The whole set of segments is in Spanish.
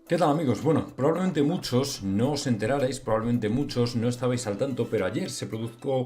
¿Qué tal, amigos? Bueno, probablemente muchos no os enterarais, probablemente muchos no estabais al tanto, pero ayer se produjo,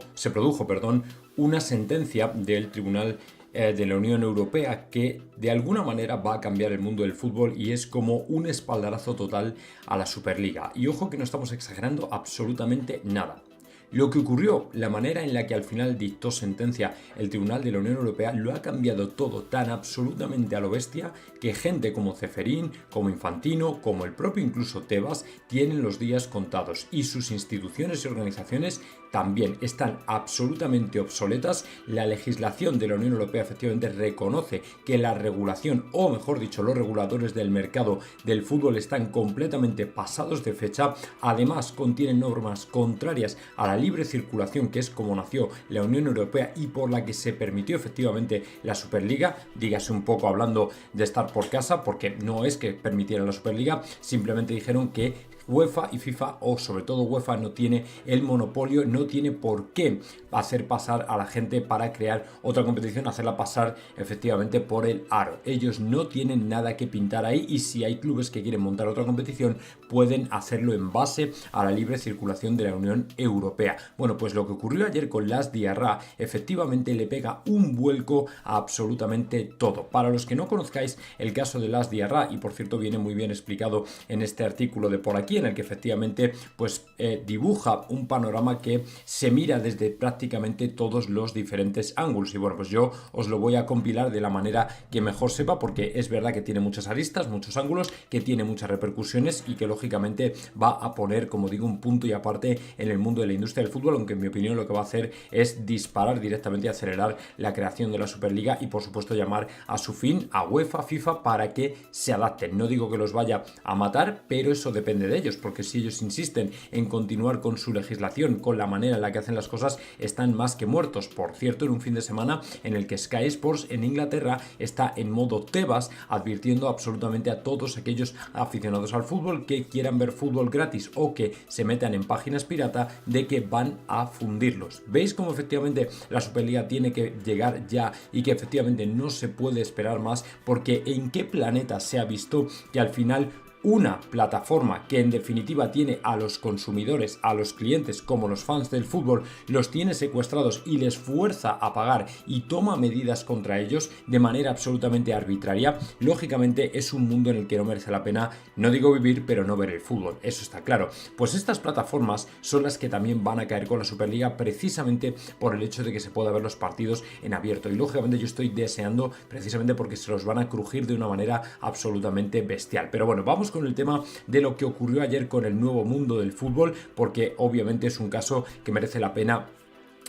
una sentencia del Tribunal de la Unión Europea que de alguna manera va a cambiar el mundo del fútbol y es como un espaldarazo total a la Superliga. Y ojo que no estamos exagerando absolutamente nada. Lo que ocurrió, la manera en la que al final dictó sentencia el Tribunal de la Unión Europea, lo ha cambiado todo tan absolutamente a lo bestia que gente como Ceferín, como Infantino, como el propio incluso Tebas, tienen los días contados y sus instituciones y organizaciones también están absolutamente obsoletas. La legislación de la Unión Europea efectivamente reconoce que la regulación, o mejor dicho, los reguladores del mercado del fútbol están completamente pasados de fecha. Además, contienen normas contrarias a la libre circulación, que es como nació la Unión Europea y por la que se permitió efectivamente la Superliga. Dígase un poco hablando de estar por casa, porque no es que permitieran la Superliga, simplemente dijeron que UEFA y FIFA, o sobre todo UEFA, no tiene el monopolio, no tiene por qué hacer pasar a la gente para crear otra competición, hacerla pasar efectivamente por el aro. Ellos no tienen nada que pintar ahí y si hay clubes que quieren montar otra competición pueden hacerlo en base a la libre circulación de la Unión Europea. Bueno, pues lo que ocurrió ayer con Las Diarra efectivamente le pega un vuelco a absolutamente todo. Para los que no conozcáis el caso de Las Diarra, y por cierto viene muy bien explicado en este artículo de por aquí, en el que efectivamente pues dibuja un panorama que se mira desde prácticamente todos los diferentes ángulos. Y bueno, pues yo os lo voy a compilar de la manera que mejor sepa, porque es verdad que tiene muchas aristas, muchos ángulos, que tiene muchas repercusiones y que lógicamente va a poner, como digo, un punto y aparte en el mundo de la industria del fútbol, aunque en mi opinión lo que va a hacer es disparar directamente y acelerar la creación de la Superliga y por supuesto llamar a su fin a UEFA, FIFA para que se adapten. No digo que los vaya a matar, pero eso depende de ellos, porque si ellos insisten en continuar con su legislación, con la manera en la que hacen las cosas, están más que muertos. Por cierto, en un fin de semana en el que Sky Sports en Inglaterra está en modo Tebas, advirtiendo absolutamente a todos aquellos aficionados al fútbol que quieran ver fútbol gratis o que se metan en páginas pirata de que van a fundirlos. ¿Veis cómo efectivamente la Superliga tiene que llegar ya y que efectivamente no se puede esperar más? Porque ¿en qué planeta se ha visto que al final una plataforma que en definitiva tiene a los consumidores, a los clientes como los fans del fútbol, los tiene secuestrados y les fuerza a pagar y toma medidas contra ellos de manera absolutamente arbitraria? Lógicamente es un mundo en el que no merece la pena, no digo vivir, pero no ver el fútbol, eso está claro. Pues estas plataformas son las que también van a caer con la Superliga, precisamente por el hecho de que se pueda ver los partidos en abierto, y lógicamente yo estoy deseando, precisamente porque se los van a crujir de una manera absolutamente bestial. Pero bueno, vamos con el tema de lo que ocurrió ayer con el nuevo mundo del fútbol, porque obviamente es un caso que merece la pena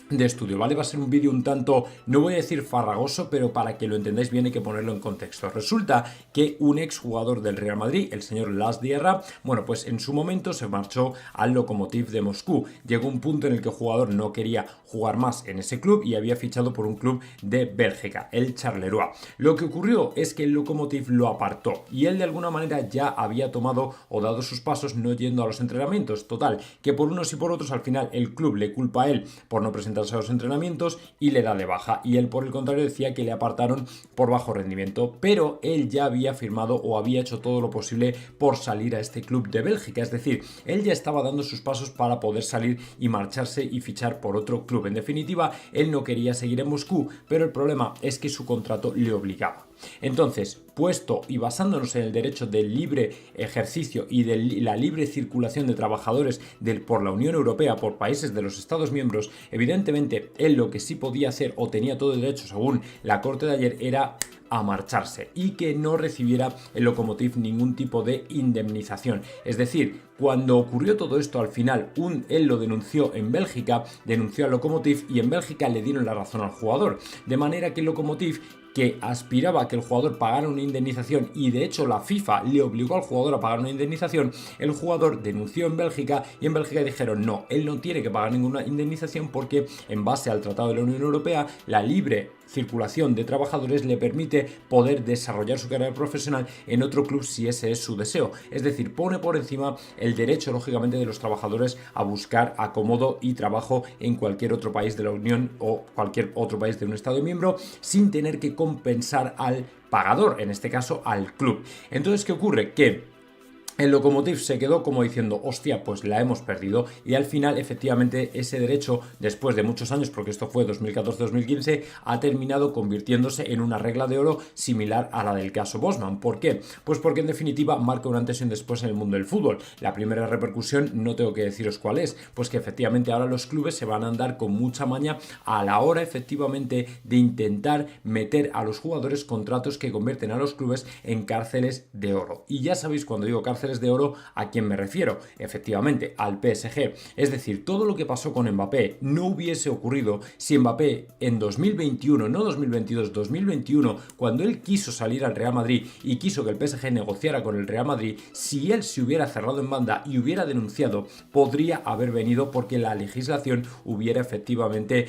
de estudio, ¿vale? Va a ser un vídeo un tanto, no voy a decir farragoso, pero para que lo entendáis bien hay que ponerlo en contexto. Resulta que un exjugador del Real Madrid, el señor Las Diarra, bueno, pues en su momento se marchó al Lokomotiv de Moscú. Llegó un punto en el que el jugador no quería jugar más en ese club y había fichado por un club de Bélgica, el Charleroi. Lo que ocurrió es que el Lokomotiv lo apartó y él de alguna manera ya había tomado o dado sus pasos no yendo a los entrenamientos. Total, que por unos y por otros al final el club le culpa a él por no presentar a los entrenamientos y le da de baja, y él por el contrario decía que le apartaron por bajo rendimiento, pero él ya había firmado o había hecho todo lo posible por salir a este club de Bélgica, es decir, él ya estaba dando sus pasos para poder salir y marcharse y fichar por otro club. En definitiva, él no quería seguir en Moscú, pero el problema es que su contrato le obligaba. Entonces, puesto y basándonos en el derecho del libre ejercicio y de la libre circulación de trabajadores por la Unión Europea, por países de los Estados miembros, evidentemente él lo que sí podía hacer o tenía todo el derecho según la corte de ayer era a marcharse y que no recibiera el Lokomotiv ningún tipo de indemnización. Es decir, cuando ocurrió todo esto, al final él lo denunció en Bélgica, denunció al Lokomotiv y en Bélgica le dieron la razón al jugador, de manera que el Lokomotiv, que aspiraba a que el jugador pagara una indemnización y de hecho la FIFA le obligó al jugador a pagar una indemnización, el jugador denunció en Bélgica y en Bélgica dijeron no, él no tiene que pagar ninguna indemnización porque en base al Tratado de la Unión Europea la libre circulación de trabajadores le permite poder desarrollar su carrera profesional en otro club si ese es su deseo. Es decir, pone por encima el derecho, lógicamente, de los trabajadores a buscar acomodo y trabajo en cualquier otro país de la Unión o cualquier otro país de un Estado miembro sin tener que compensar al pagador, en este caso al club. Entonces, ¿qué ocurre? Que El Lokomotiv se quedó como diciendo, hostia, pues la hemos perdido, y al final efectivamente ese derecho, después de muchos años, porque esto fue 2014-2015, ha terminado convirtiéndose en una regla de oro similar a la del caso Bosman. ¿Por qué? Pues porque en definitiva marca un antes y un después en el mundo del fútbol. La primera repercusión no tengo que deciros cuál es, pues que efectivamente ahora los clubes se van a andar con mucha maña a la hora efectivamente de intentar meter a los jugadores contratos que convierten a los clubes en cárceles de oro. Y ya sabéis, cuando digo cárceles de oro, ¿a quién me refiero? Efectivamente, al PSG. Es decir, todo lo que pasó con Mbappé no hubiese ocurrido si Mbappé en 2021, no 2022, 2021, cuando él quiso salir al Real Madrid y quiso que el PSG negociara con el Real Madrid, si él se hubiera cerrado en banda y hubiera denunciado, podría haber venido porque la legislación hubiera efectivamente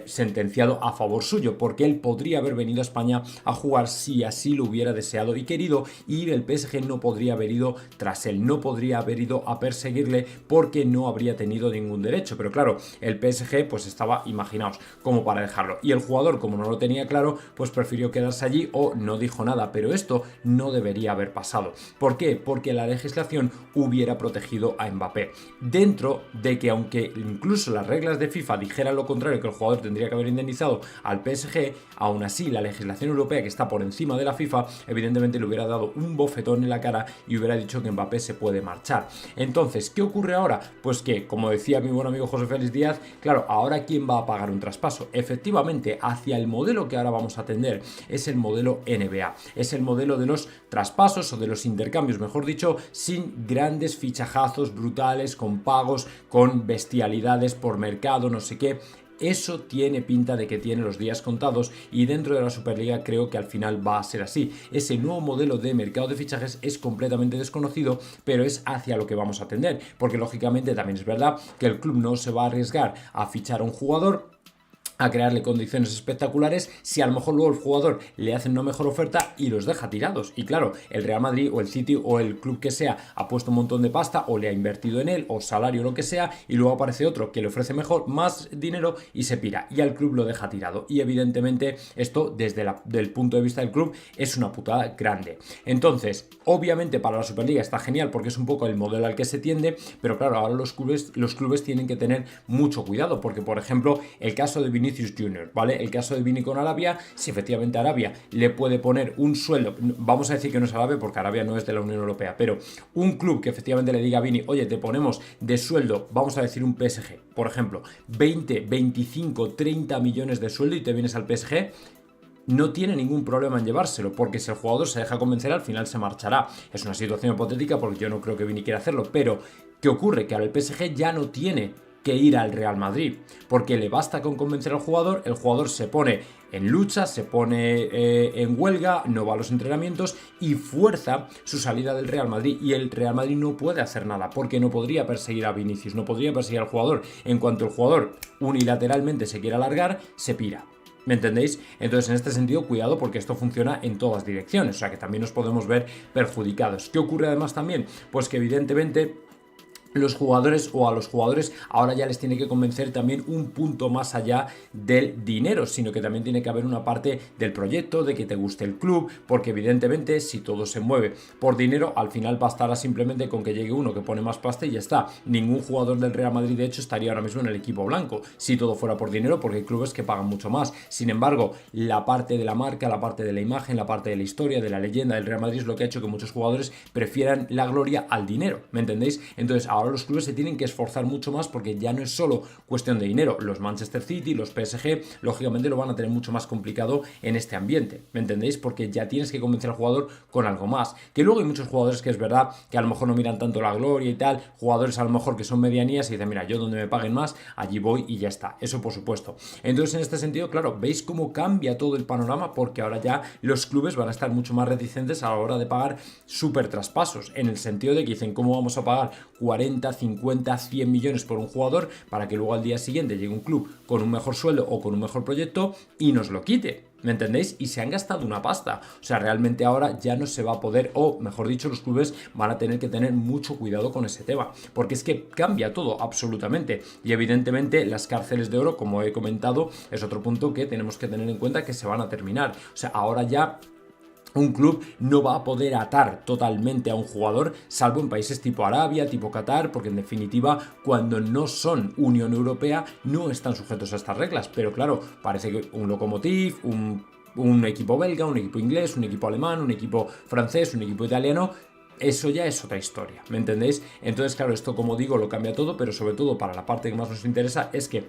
sentenciado a favor suyo, porque él podría haber venido a España a jugar si así lo hubiera deseado y querido, y el PSG no podría haber ido tras él, no podría haber ido a perseguirle porque no habría tenido ningún derecho. Pero claro, el PSG pues estaba, imaginaos, como para dejarlo, y el jugador, como no lo tenía claro, pues prefirió quedarse allí o no dijo nada. Pero esto no debería haber pasado. ¿Por qué? Porque la legislación hubiera protegido a Mbappé, dentro de que, aunque incluso las reglas de FIFA dijeran lo contrario, que el jugador tendría que haber indemnizado al PSG, aún así la legislación europea, que está por encima de la FIFA, evidentemente le hubiera dado un bofetón en la cara y hubiera dicho que Mbappé se puede marchar. Entonces, ¿qué ocurre ahora? Pues que, como decía mi buen amigo José Félix Díaz, claro, ahora ¿quién va a pagar un traspaso? Efectivamente, hacia el modelo que ahora vamos a atender es el modelo NBA, es el modelo de los traspasos o de los intercambios, mejor dicho, sin grandes fichajazos brutales, con pagos, con bestialidades por mercado, no sé qué. Eso tiene pinta de que tiene los días contados, y dentro de la Superliga creo que al final va a ser así. Ese nuevo modelo de mercado de fichajes es completamente desconocido, pero es hacia lo que vamos a tender, porque lógicamente también es verdad que el club no se va a arriesgar a fichar a un jugador, a crearle condiciones espectaculares, si a lo mejor luego el jugador le hace una mejor oferta y los deja tirados. Y claro, el Real Madrid o el City o el club que sea ha puesto un montón de pasta o le ha invertido en él o salario o lo que sea, y luego aparece otro que le ofrece mejor, más dinero, y se pira y al club lo deja tirado. Y evidentemente esto desde el punto de vista del club es una putada grande. Entonces, obviamente para la Superliga está genial porque es un poco el modelo al que se tiende, pero claro, ahora los clubes tienen que tener mucho cuidado, porque por ejemplo el caso de Vinicius Junior, ¿vale? El caso de Vini con Arabia, si efectivamente Arabia le puede poner un sueldo, vamos a decir que no es Arabia porque Arabia no es de la Unión Europea, pero un club que efectivamente le diga a Vini, oye, te ponemos de sueldo, vamos a decir un PSG, por ejemplo, 20, 25, 30 millones de sueldo y te vienes al PSG, no tiene ningún problema en llevárselo, porque si el jugador se deja convencer al final se marchará. Es una situación hipotética porque yo no creo que Vini quiera hacerlo, pero ¿qué ocurre? Que ahora el PSG ya no tiene que ir al Real Madrid, porque le basta con convencer al jugador, el jugador se pone en lucha, se pone en huelga, no va a los entrenamientos y fuerza su salida del Real Madrid, y el Real Madrid no puede hacer nada porque no podría perseguir a Vinicius, no podría perseguir al jugador. En cuanto el jugador unilateralmente se quiera largar, se pira. ¿Me entendéis? Entonces, en este sentido, cuidado, porque esto funciona en todas direcciones, o sea que también nos podemos ver perjudicados. ¿Qué ocurre además también? Pues que evidentemente los jugadores, o a los jugadores, ahora ya les tiene que convencer también un punto más allá del dinero, sino que también tiene que haber una parte del proyecto, de que te guste el club, porque evidentemente si todo se mueve por dinero, al final bastará simplemente con que llegue uno que pone más pasta y ya está. Ningún jugador del Real Madrid, de hecho, estaría ahora mismo en el equipo blanco si todo fuera por dinero, porque hay clubes que pagan mucho más. Sin embargo, la parte de la marca, la parte de la imagen, la parte de la historia, de la leyenda del Real Madrid es lo que ha hecho que muchos jugadores prefieran la gloria al dinero, ¿me entendéis? Entonces, ahora los clubes se tienen que esforzar mucho más, porque ya no es solo cuestión de dinero. Los Manchester City, los PSG, lógicamente lo van a tener mucho más complicado en este ambiente, ¿me entendéis? Porque ya tienes que convencer al jugador con algo más. Que luego hay muchos jugadores que es verdad que a lo mejor no miran tanto la gloria y tal, jugadores a lo mejor que son medianías y dicen, mira, yo donde me paguen más, allí voy y ya está. Eso por supuesto. Entonces, en este sentido, claro, veis cómo cambia todo el panorama, porque ahora ya los clubes van a estar mucho más reticentes a la hora de pagar súper traspasos, en el sentido de que dicen, ¿cómo vamos a pagar 40, 50, 100 millones por un jugador para que luego al día siguiente llegue un club con un mejor sueldo o con un mejor proyecto y nos lo quite? ¿Me entendéis? Y se han gastado una pasta. O sea, realmente ahora ya no se va a poder, o mejor dicho, los clubes van a tener que tener mucho cuidado con ese tema, porque es que cambia todo absolutamente. Y evidentemente las cárceles de oro, como he comentado, es otro punto que tenemos que tener en cuenta, que se van a terminar. O sea, ahora ya un club no va a poder atar totalmente a un jugador, salvo en países tipo Arabia, tipo Qatar, porque en definitiva, cuando no son Unión Europea, no están sujetos a estas reglas. Pero claro, parece que un Lokomotiv, un equipo belga, un equipo inglés, un equipo alemán, un equipo francés, un equipo italiano, eso ya es otra historia, ¿me entendéis? Entonces, claro, esto, como digo, lo cambia todo, pero sobre todo para la parte que más nos interesa es que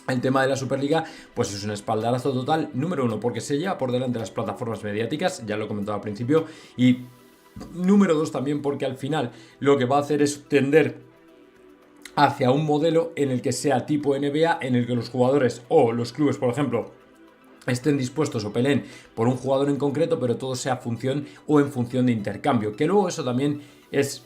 el tema de la Superliga, pues es un espaldarazo total, número uno, porque se lleva por delante las plataformas mediáticas, ya lo he comentado al principio, y número dos también porque al final lo que va a hacer es tender hacia un modelo en el que sea tipo NBA, en el que los jugadores o los clubes, por ejemplo, estén dispuestos o peleen por un jugador en concreto, pero todo sea función o en función de intercambio, que luego eso también es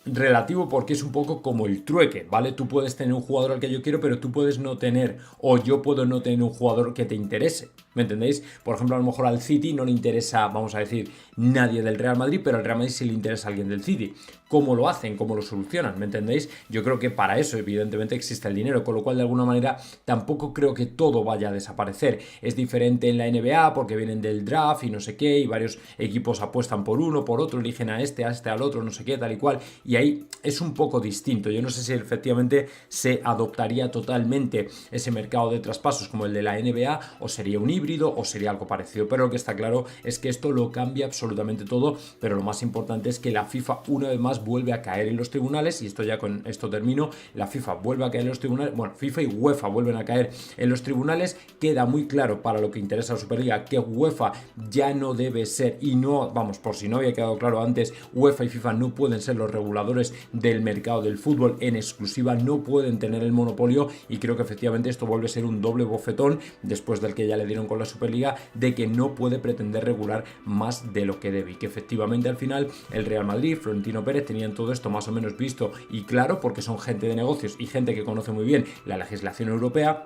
relativo porque es un poco como el trueque, ¿vale? Tú puedes tener un jugador al que yo quiero, pero tú puedes no tener, o yo puedo no tener un jugador que te interese, ¿me entendéis? Por ejemplo, a lo mejor al City no le interesa, vamos a decir, nadie del Real Madrid, pero al Real Madrid sí le interesa a alguien del City. ¿Cómo lo hacen? ¿Cómo lo solucionan? ¿Me entendéis? Yo creo que para eso, evidentemente, existe el dinero, con lo cual, de alguna manera, tampoco creo que todo vaya a desaparecer. Es diferente en la NBA porque vienen del draft y no sé qué, y varios equipos apuestan por uno, por otro, eligen a este, al otro, no sé qué, tal y cual, y ahí es un poco distinto. Yo no sé si efectivamente se adoptaría totalmente ese mercado de traspasos como el de la NBA, o sería un híbrido, o sería algo parecido, pero lo que está claro es que esto lo cambia absolutamente todo, pero lo más importante es que la FIFA una vez más vuelve a caer en los tribunales, y esto ya con esto termino, la FIFA vuelve a caer en los tribunales, bueno, FIFA y UEFA vuelven a caer en los tribunales, queda muy claro para lo que interesa a la Superliga que UEFA ya no debe ser, y no, vamos, por si no había quedado claro antes, UEFA y FIFA no pueden ser los reguladores del mercado del fútbol en exclusiva, no pueden tener el monopolio, y creo que efectivamente esto vuelve a ser un doble bofetón después del que ya le dieron con la Superliga, de que no puede pretender regular más de lo que debe, y que efectivamente al final el Real Madrid, Florentino Pérez, tenían todo esto más o menos visto y claro, porque son gente de negocios y gente que conoce muy bien la legislación europea,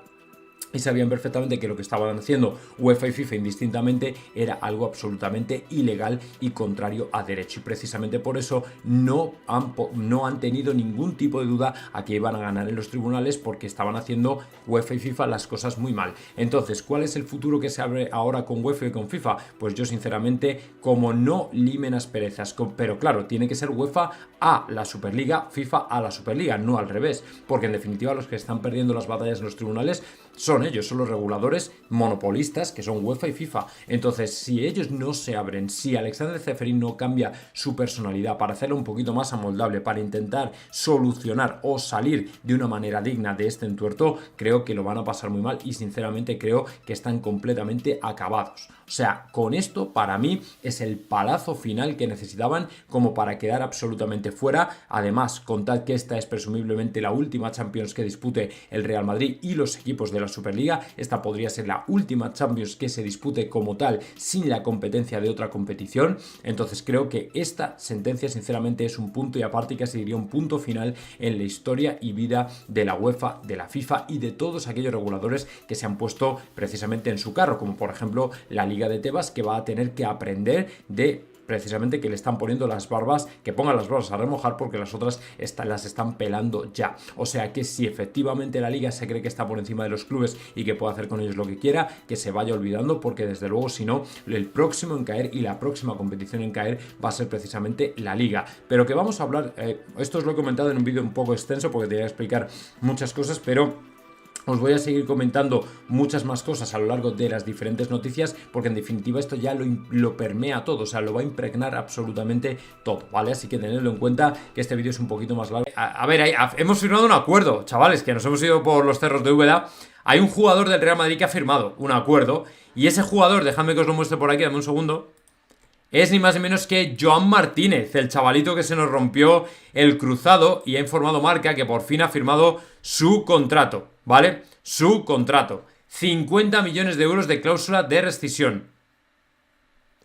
y sabían perfectamente que lo que estaban haciendo UEFA y FIFA indistintamente era algo absolutamente ilegal y contrario a derecho, y precisamente por eso no han tenido ningún tipo de duda a que iban a ganar en los tribunales, porque estaban haciendo UEFA y FIFA las cosas muy mal. Entonces, ¿cuál es el futuro que se abre ahora con UEFA y con FIFA? Pues yo sinceramente, como no limen asperezas, pero claro, tiene que ser UEFA a la Superliga, FIFA a la Superliga, no al revés, porque en definitiva los que están perdiendo las batallas en los tribunales son ellos, son los reguladores monopolistas que son UEFA y FIFA. Entonces, si ellos no se abren, si Alexander Ceferin no cambia su personalidad para hacerla un poquito más amoldable, para intentar solucionar o salir de una manera digna de este entuerto, creo que lo van a pasar muy mal, y sinceramente creo que están completamente acabados. O sea, con esto para mí es el palazo final que necesitaban como para quedar absolutamente fuera. Además, contad que esta es presumiblemente la última Champions que dispute el Real Madrid y los equipos de la Superliga. Esta podría ser la última Champions que se dispute como tal sin la competencia de otra competición. Entonces creo que esta sentencia sinceramente es un punto y aparte, y casi diría un punto final en la historia y vida de la UEFA, de la FIFA y de todos aquellos reguladores que se han puesto precisamente en su carro, como por ejemplo la Liga de Tebas, que va a tener que aprender de precisamente que le están poniendo las barbas, que pongan las barbas a remojar, porque las otras las están pelando ya. O sea que si efectivamente la liga se cree que está por encima de los clubes y que puede hacer con ellos lo que quiera, que se vaya olvidando, porque desde luego si no, el próximo en caer y la próxima competición en caer va a ser precisamente la liga. Pero que vamos a hablar, esto os lo he comentado en un vídeo un poco extenso porque te voy a explicar muchas cosas, pero os voy a seguir comentando muchas más cosas a lo largo de las diferentes noticias, porque en definitiva esto ya lo permea todo, o sea, lo va a impregnar absolutamente todo, ¿vale? Así que tenedlo en cuenta, que este vídeo es un poquito más largo. A ver, hemos firmado un acuerdo, chavales, que nos hemos ido por los cerros de Úbeda. Hay un jugador del Real Madrid que ha firmado un acuerdo, y ese jugador, dejadme que os lo muestre por aquí, dame un segundo, es ni más ni menos que Joan Martínez, el chavalito que se nos rompió el cruzado, y ha informado Marca que por fin ha firmado su contrato, ¿vale? Su contrato. 50 millones de euros de cláusula de rescisión.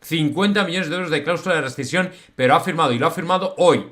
50 millones de euros de cláusula de rescisión, pero ha firmado, y lo ha firmado hoy.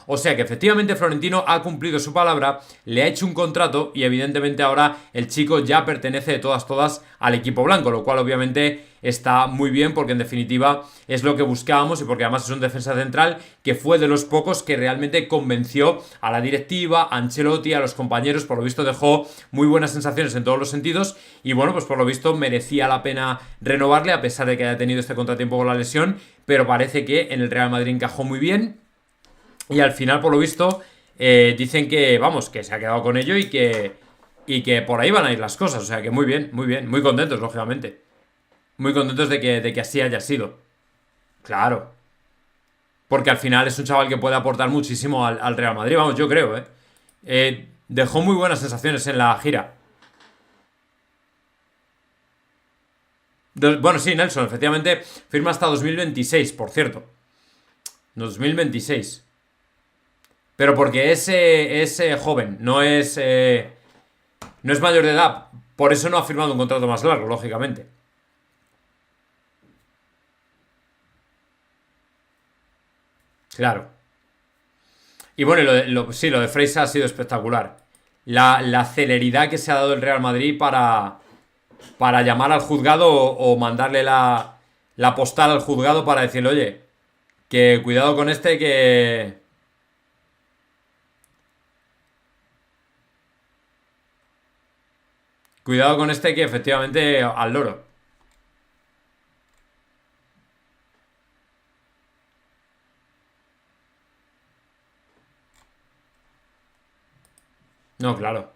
O sea que efectivamente Florentino ha cumplido su palabra, le ha hecho un contrato y evidentemente ahora el chico ya pertenece de todas al equipo blanco, lo cual obviamente está muy bien porque en definitiva es lo que buscábamos y porque además es un defensa central que fue de los pocos que realmente convenció a la directiva, a Ancelotti, a los compañeros. Por lo visto dejó muy buenas sensaciones en todos los sentidos y bueno, pues por lo visto merecía la pena renovarle a pesar de que haya tenido este contratiempo con la lesión, pero parece que en el Real Madrid encajó muy bien y al final por lo visto dicen que vamos, que se ha quedado con ello y que por ahí van a ir las cosas. O sea que muy bien, muy contentos lógicamente. Muy contentos de que así haya sido. Claro. Porque al final es un chaval que puede aportar muchísimo al Real Madrid. Vamos, yo creo, ¿eh? Dejó muy buenas sensaciones en la gira. Bueno, sí, Nelson, efectivamente firma hasta 2026, por cierto. 2026. Pero porque es joven, no es mayor de edad. Por eso no ha firmado un contrato más largo, lógicamente. Claro. Y bueno, sí, lo de Freisa ha sido espectacular. La celeridad que se ha dado el Real Madrid para llamar al juzgado o mandarle la postal al juzgado para decirle, oye, que cuidado con este que... Cuidado con este que efectivamente al loro. No, claro.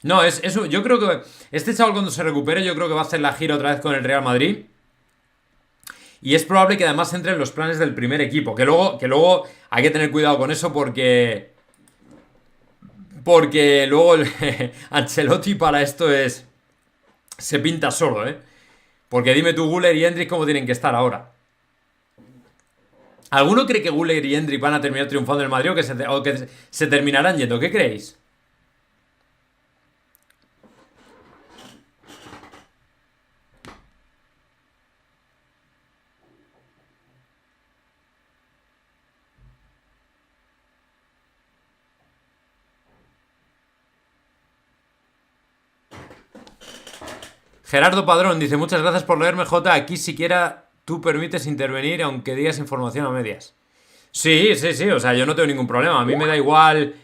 No, eso. Yo creo que este chaval cuando se recupere, yo creo que va a hacer la gira otra vez con el Real Madrid. Y es probable que además entre en los planes del primer equipo. Que luego hay que tener cuidado con eso porque luego Ancelotti para esto se pinta solo, ¿eh? Porque dime tú, Guller y Hendrik cómo tienen que estar ahora. ¿Alguno cree que Guller y Hendrik van a terminar triunfando en el Madrid o que se terminarán yendo? ¿Qué creéis? Gerardo Padrón dice, muchas gracias por leerme, J. Aquí siquiera tú permites intervenir aunque digas información a medias. Sí, sí, sí, o sea, yo no tengo ningún problema. A mí me da igual.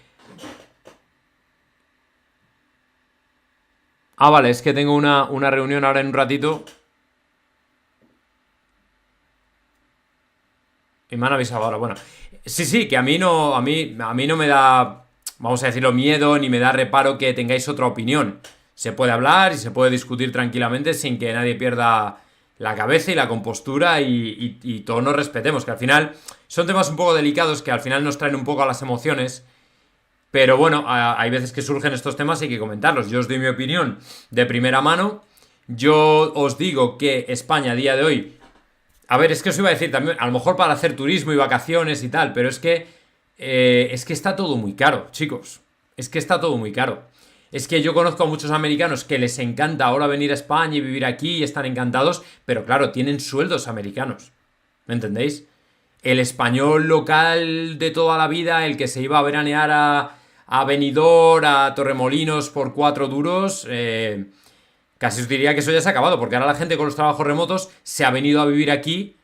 Ah, vale, es que tengo una reunión ahora en un ratito y me han avisado ahora. Bueno, sí, sí, que a mí no me da, vamos a decirlo, miedo ni me da reparo que tengáis otra opinión. Se puede hablar y se puede discutir tranquilamente sin que nadie pierda la cabeza y la compostura y todos nos respetemos, que al final son temas un poco delicados que al final nos traen un poco a las emociones. Pero bueno, hay veces que surgen estos temas y hay que comentarlos. Yo os doy mi opinión de primera mano. Yo os digo que España a día de hoy... A ver, es que os iba a decir también, a lo mejor para hacer turismo y vacaciones y tal, pero es que está todo muy caro, chicos. Es que está todo muy caro. Es que yo conozco a muchos americanos que les encanta ahora venir a España y vivir aquí y están encantados, pero claro, tienen sueldos americanos. ¿Me entendéis? El español local de toda la vida, el que se iba a veranear a Benidorm, a Torremolinos por 4 duros, casi os diría que eso ya se ha acabado, porque ahora la gente con los trabajos remotos se ha venido a vivir aquí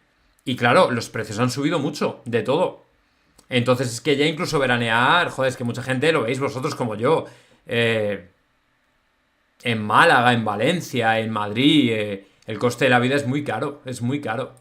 y claro, los precios han subido mucho, de todo. Entonces es que ya incluso veranear, joder, es que mucha gente lo veis vosotros como yo, eh, en Málaga, en Valencia, en Madrid, el coste de la vida es muy caro, es muy caro.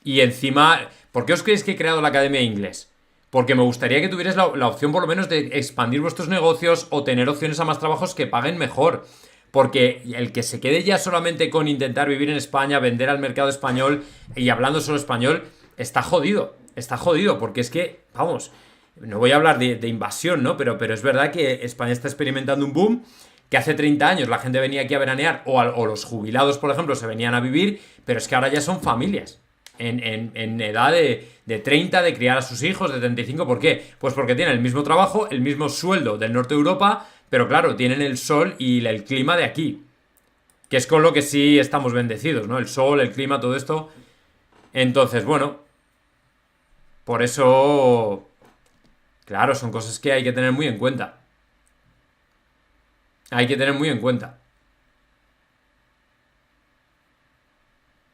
Y encima, ¿por qué os creéis que he creado la Academia de Inglés? Porque me gustaría que tuvierais la opción por lo menos de expandir vuestros negocios o tener opciones a más trabajos que paguen mejor. Porque el que se quede ya solamente con intentar vivir en España, vender al mercado español y hablando solo español, está jodido. Está jodido, porque es que, vamos, no voy a hablar de invasión, ¿no? Pero es verdad que España está experimentando un boom, que hace 30 años la gente venía aquí a veranear, o los jubilados, por ejemplo, se venían a vivir, pero es que ahora ya son familias. En edad de 30, de criar a sus hijos, de 35. ¿Por qué? Pues porque tienen el mismo trabajo, el mismo sueldo del norte de Europa, pero claro, tienen el sol y el clima de aquí. Que es con lo que sí estamos bendecidos, ¿no? El sol, el clima, todo esto. Entonces, bueno. Por eso, claro, son cosas que hay que tener muy en cuenta. Hay que tener muy en cuenta.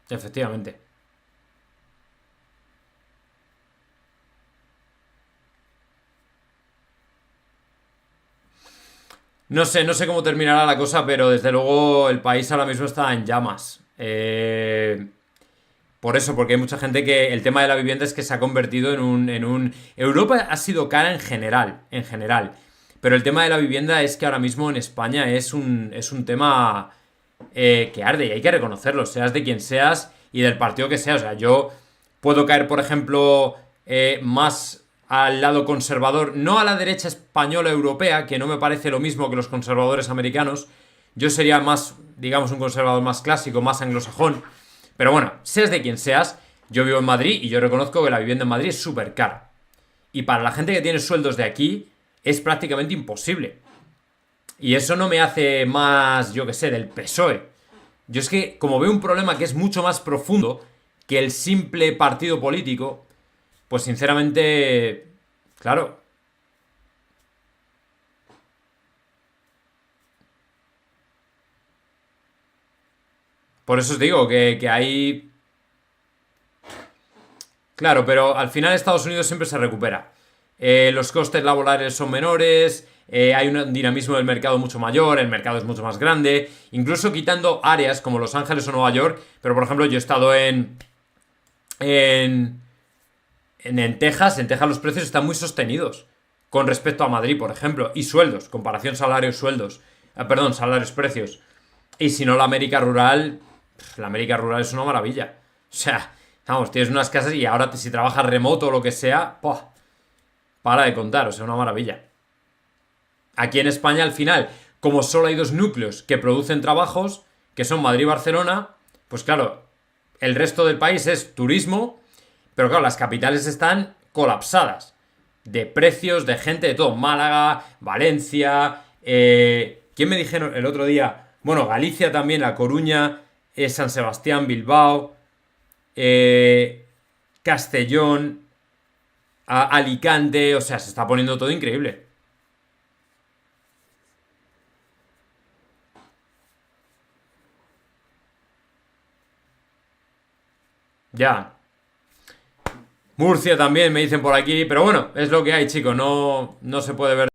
Efectivamente. No sé, no sé cómo terminará la cosa, pero desde luego el país ahora mismo está en llamas. Por eso, porque hay mucha gente que el tema de la vivienda es que se ha convertido en un. Europa ha sido cara en general. Pero el tema de la vivienda es que ahora mismo en España es un tema que arde y hay que reconocerlo, seas de quien seas y del partido que seas. O sea, yo puedo caer, por ejemplo, más al lado conservador, no a la derecha española europea, que no me parece lo mismo que los conservadores americanos. Yo sería más, digamos, un conservador más clásico, más anglosajón. Pero bueno, seas de quien seas, yo vivo en Madrid y yo reconozco que la vivienda en Madrid es súper cara. Y para la gente que tiene sueldos de aquí, es prácticamente imposible. Y eso no me hace más, yo que sé, del PSOE. Yo es que, como veo un problema que es mucho más profundo que el simple partido político, pues sinceramente, claro. Por eso os digo que hay. Claro, pero al final Estados Unidos siempre se recupera. Los costes laborales son menores, hay un dinamismo del mercado mucho mayor, el mercado es mucho más grande, incluso quitando áreas como Los Ángeles o Nueva York, pero por ejemplo yo he estado en, en Texas los precios están muy sostenidos con respecto a Madrid, por ejemplo, y sueldos, comparación salarios-sueldos, perdón, salarios-precios. Y si no, la América rural es una maravilla. O sea, vamos, tienes unas casas y ahora si trabajas remoto o lo que sea, ¡pua! Para de contar, o sea, una maravilla. Aquí en España, al final, como solo hay dos núcleos que producen trabajos, que son Madrid y Barcelona, pues claro, el resto del país es turismo, pero claro, las capitales están colapsadas. De precios, de gente, de todo. Málaga, Valencia, ¿quién me dijeron el otro día? Bueno, Galicia también, La Coruña, San Sebastián, Bilbao, eh, Castellón, Alicante, o sea, se está poniendo todo increíble. Ya. Murcia también me dicen por aquí, pero bueno, es lo que hay, chicos, no se puede ver.